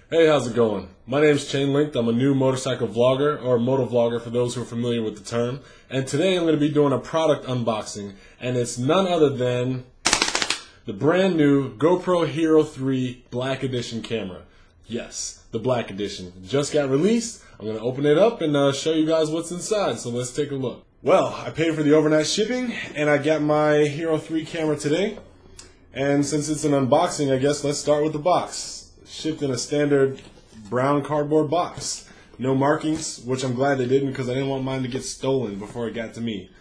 Hey, how's it going? My name's Chanelinked. I'm a new motorcycle vlogger, or motovlogger for those who are familiar with the term. And today I'm going to be doing a product unboxing, and it's none other than the brand new GoPro Hero 3 Black Edition camera. Yes, the Black Edition. It just got released. I'm going to open it up and show you guys what's inside, so let's take a look. Well, I paid for the overnight shipping, and I got my Hero 3 camera today. And since it's an unboxing, I guess let's start with the box. Shipped in a standard brown cardboard box. No markings, which I'm glad they didn't because I didn't want mine to get stolen before it got to me.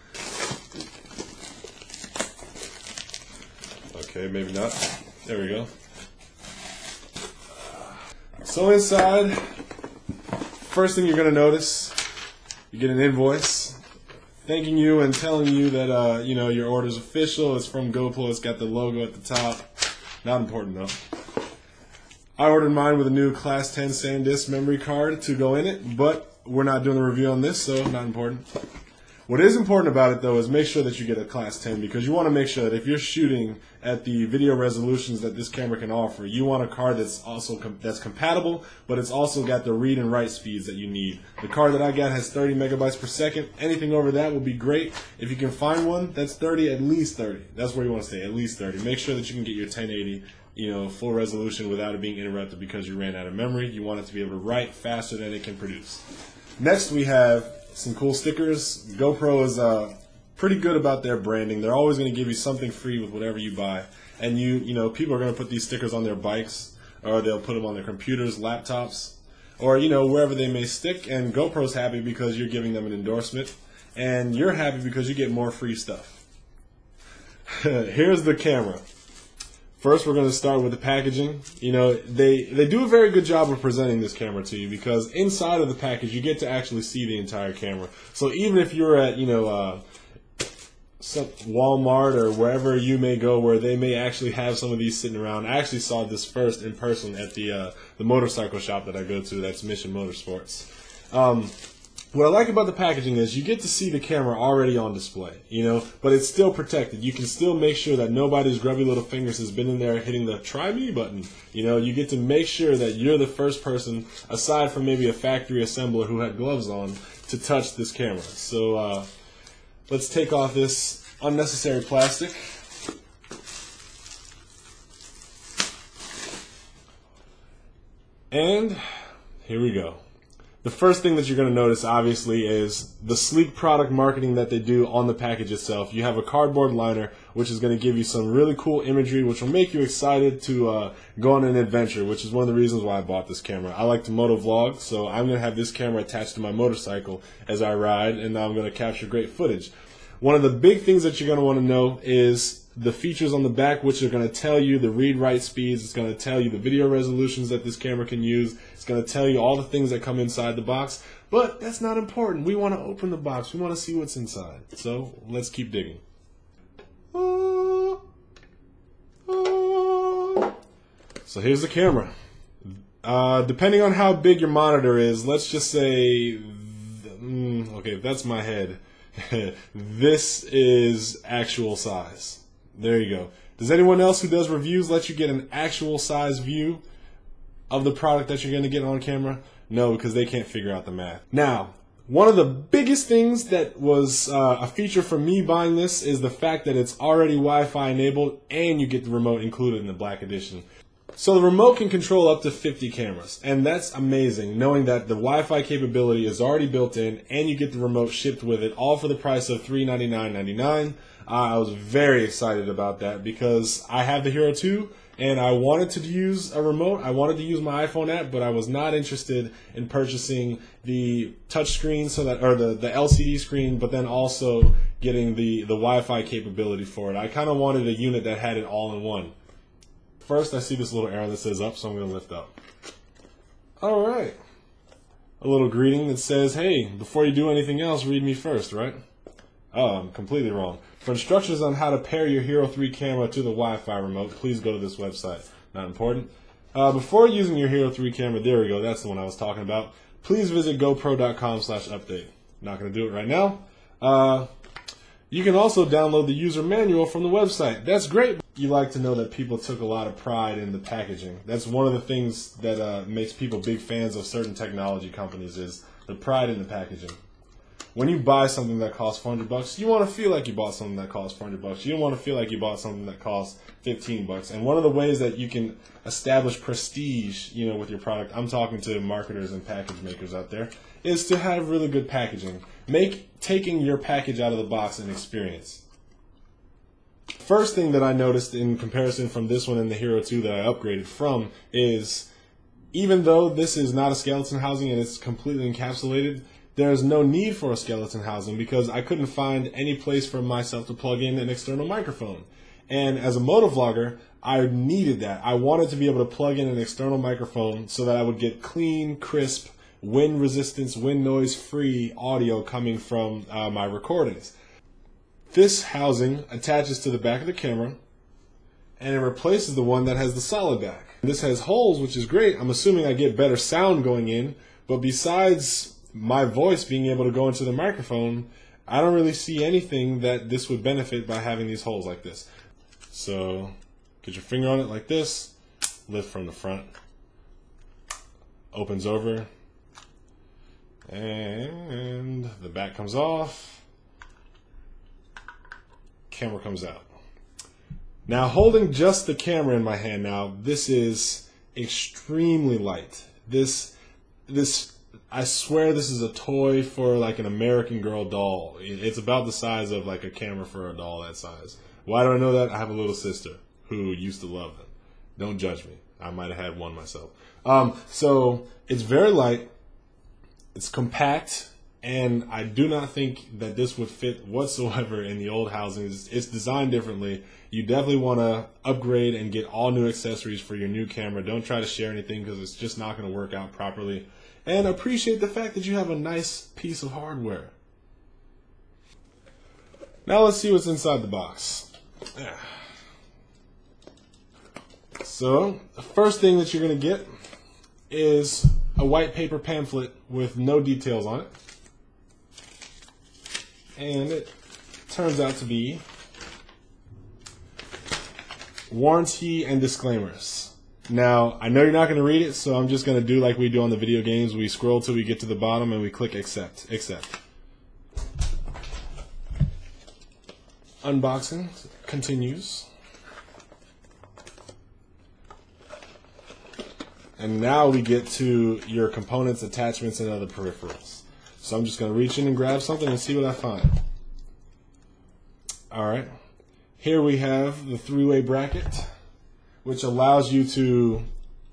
Okay, maybe not. There we go. So inside, first thing you're going to notice, you get an invoice thanking you and telling you that your order's official. It's from GoPro. It's got the logo at the top. Not important though. I ordered mine with a new Class 10 SanDisk memory card to go in it, but we're not doing a review on this, so not important. What is important about it, though, is make sure that you get a Class 10, because you want to make sure that if you're shooting at the video resolutions that this camera can offer, you want a card that's also that's compatible, but it's also got the read and write speeds that you need. The card that I got has 30 megabytes per second. Anything over that will be great. If you can find one that's 30, at least 30. That's where you want to stay, at least 30. Make sure that you can get your 1080. Full resolution without it being interrupted because you ran out of memory. You want it to be able to write faster than it can produce. Next, we have some cool stickers. GoPro is pretty good about their branding. They're always going to give you something free with whatever you buy. And people are going to put these stickers on their bikes, or they'll put them on their computers, laptops, or wherever they may stick. And GoPro's happy because you're giving them an endorsement, and you're happy because you get more free stuff. Here's the camera. First, we're going to start with the packaging. They do a very good job of presenting this camera to you, because inside of the package, you get to actually see the entire camera. So even if you're at, some Walmart or wherever you may go where they may actually have some of these sitting around. I actually saw this first in person at the motorcycle shop that I go to. That's Mission Motorsports. What I like about the packaging is you get to see the camera already on display, but it's still protected. You can still make sure that nobody's grubby little fingers has been in there hitting the try me button. You get to make sure that you're the first person, aside from maybe a factory assembler who had gloves on, to touch this camera. So let's take off this unnecessary plastic. And here we go. The first thing that you're going to notice, obviously, is the sleek product marketing that they do on the package itself. You have a cardboard liner, which is going to give you some really cool imagery, which will make you excited to go on an adventure, which is one of the reasons why I bought this camera. I like to motovlog, so I'm going to have this camera attached to my motorcycle as I ride, and I'm going to capture great footage. One of the big things that you're going to want to know is the features on the back, which are going to tell you the read-write speeds. It's going to tell you the video resolutions that this camera can use. It's going to tell you all the things that come inside the box. But that's not important. We want to open the box. We want to see what's inside. So let's keep digging. So here's the camera. Depending on how big your monitor is, let's just say, okay, that's my head. This is actual size. There you go. Does anyone else who does reviews let you get an actual size view of the product that you're going to get on camera? No, because they can't figure out the math. Now, one of the biggest things that was a feature for me buying this is the fact that it's already Wi-Fi enabled and you get the remote included in the Black Edition. So the remote can control up to 50 cameras, and that's amazing, knowing that the Wi-Fi capability is already built in and you get the remote shipped with it, all for the price of $399.99. I was very excited about that because I have the Hero 2 and I wanted to use a remote. I wanted to use my iPhone app, but I was not interested in purchasing the touch screen, or the LCD screen, but then also getting the Wi-Fi capability for it. I kind of wanted a unit that had it all in one. First, I see this little arrow that says up, so I'm going to lift up. All right. A little greeting that says, hey, before you do anything else, read me first, right? Oh, I'm completely wrong. For instructions on how to pair your Hero 3 camera to the Wi-Fi remote, please go to this website. Not important. Before using your Hero 3 camera, there we go, that's the one I was talking about. Please visit GoPro.com/update. Not going to do it right now. You can also download the user manual from the website. That's great. You like to know that people took a lot of pride in the packaging. That's one of the things that makes people big fans of certain technology companies, is the pride in the packaging. When you buy something that costs $400, you want to feel like you bought something that costs $400. You don't want to feel like you bought something that costs $15. And one of the ways that you can establish prestige, with your product, I'm talking to marketers and package makers out there, is to have really good packaging. Make taking your package out of the box an experience. First thing that I noticed in comparison from this one and the Hero 2 that I upgraded from is, even though this is not a skeleton housing and it's completely encapsulated, there's no need for a skeleton housing because I couldn't find any place for myself to plug in an external microphone. And as a motovlogger, I needed that. I wanted to be able to plug in an external microphone so that I would get clean, crisp, wind resistance, wind noise free audio coming from my recordings. This housing attaches to the back of the camera and it replaces the one that has the solid back. This has holes, which is great. I'm assuming I get better sound going in, but besides my voice being able to go into the microphone, I don't really see anything that this would benefit by having these holes like this. So get your finger on it like this, lift from the front, opens over, and the back comes off, camera comes out. Now, holding just the camera in my hand now, this is extremely light. This I swear this is a toy for like an American Girl doll. It's about the size of like a camera for a doll that size. Why do I know that? I have a little sister who used to love them. Don't judge me. I might have had one myself. So it's very light. It's compact. And I do not think that this would fit whatsoever in the old housings. It's designed differently. You definitely want to upgrade and get all new accessories for your new camera. Don't try to share anything because it's just not going to work out properly. And appreciate the fact that you have a nice piece of hardware. Now let's see what's inside the box. So the first thing that you're going to get is a white paper pamphlet with no details on it. And it turns out to be warranty and disclaimers. Now, I know you're not going to read it, so I'm just going to do like we do on the video games. We scroll till we get to the bottom and we click accept. Accept. Unboxing continues. And now we get to your components, attachments, and other peripherals. So I'm just going to reach in and grab something and see what I find. Alright. Here we have the three-way bracket, which allows you to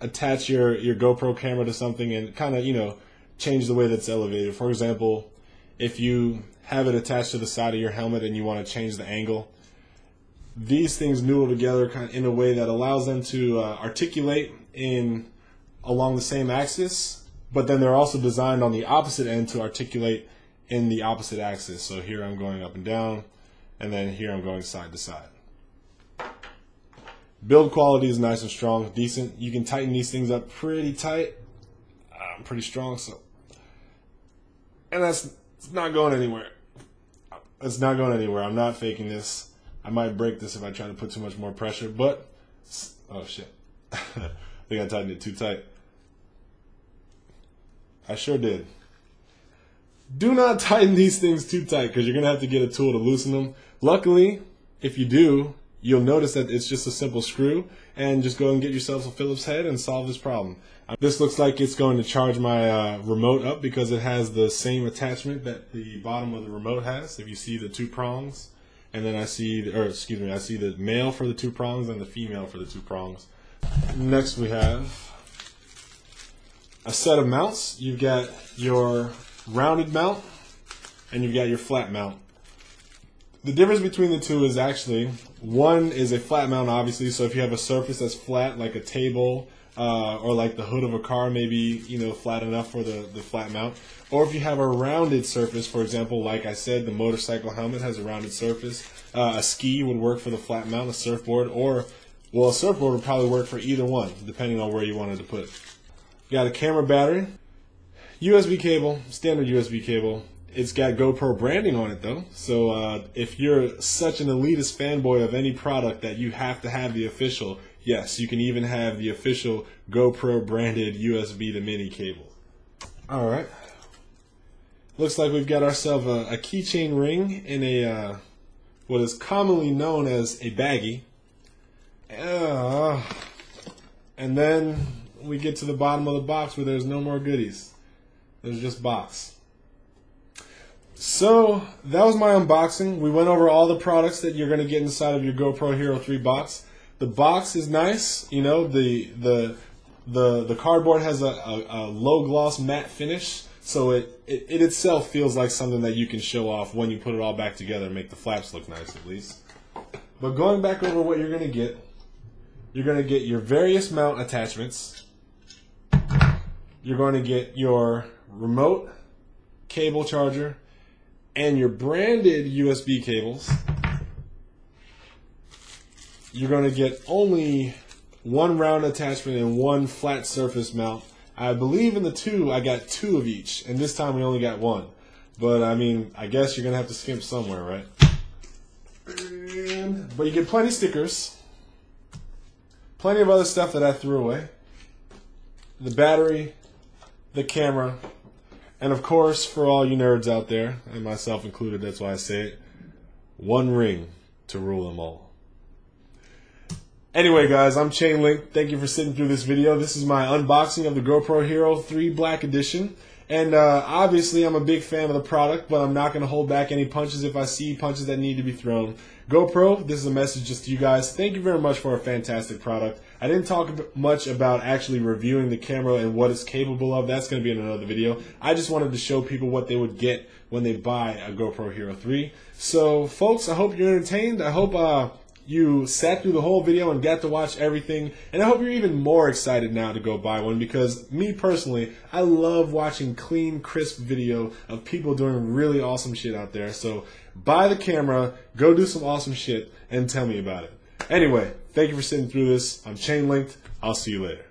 attach your GoPro camera to something and kind of, change the way that's elevated. For example, if you have it attached to the side of your helmet and you want to change the angle, these things noodle together kind of in a way that allows them to articulate along the same axis, but then they're also designed on the opposite end to articulate in the opposite axis. So here I'm going up and down, and then here I'm going side to side. Build quality is nice and strong, decent. You can tighten these things up pretty tight. Pretty strong, so. And it's not going anywhere. It's not going anywhere. I'm not faking this. I might break this if I try to put too much more pressure, but, oh shit. I think I tightened it too tight. I sure did. Do not tighten these things too tight because you're going to have to get a tool to loosen them. Luckily, if you do, you'll notice that it's just a simple screw, and just go and get yourself a Phillips head and solve this problem. This looks like it's going to charge my remote up because it has the same attachment that the bottom of the remote has. If you see the two prongs, and then I see the male for the two prongs and the female for the two prongs. Next we have a set of mounts. You've got your rounded mount and you've got your flat mount. The difference between the two is actually, one is a flat mount, obviously, so if you have a surface that's flat, like a table, or like the hood of a car, maybe, flat enough for the flat mount. Or if you have a rounded surface, for example, like I said, the motorcycle helmet has a rounded surface. A ski would work for the flat mount, a surfboard, a surfboard would probably work for either one, depending on where you wanted to put it. You got a camera battery, USB cable, standard USB cable. It's got GoPro branding on it though, so if you're such an elitist fanboy of any product that you have to have the official, yes, you can even have the official GoPro branded USB to mini cable. Alright, looks like we've got ourselves a keychain ring in a what is commonly known as a baggie. And then we get to the bottom of the box where there's no more goodies. There's just box. So that was my unboxing. We went over all the products that you're going to get inside of your GoPro Hero 3 box. The box is nice. You know, the cardboard has a low gloss matte finish, so it itself feels like something that you can show off when you put it all back together and make the flaps look nice at least. But going back over what you're going to get, you're going to get your various mount attachments. You're going to get your remote, cable charger, and your branded USB cables. You're going to get only one round attachment and one flat surface mount. I believe in the two, I got two of each, and this time we only got one. But I mean, I guess you're going to have to skimp somewhere, right? But you get plenty of stickers. Plenty of other stuff that I threw away. The battery, the camera, and of course, for all you nerds out there, and myself included, that's why I say it, one ring to rule them all. Anyway guys, I'm Chanelinked. Thank you for sitting through this video. This is my unboxing of the GoPro Hero 3 Black Edition. And obviously I'm a big fan of the product, but I'm not going to hold back any punches if I see punches that need to be thrown. GoPro, this is a message just to you guys. Thank you very much for a fantastic product. I didn't talk much about actually reviewing the camera and what it's capable of. That's going to be in another video. I just wanted to show people what they would get when they buy a GoPro Hero 3. So folks, I hope you're entertained. I hope you sat through the whole video and got to watch everything, and I hope you're even more excited now to go buy one, because me personally, I love watching clean, crisp video of people doing really awesome shit out there. So buy the camera, go do some awesome shit, and tell me about it. Anyway, thank you for sitting through this. I'm Chanelinked. I'll see you later.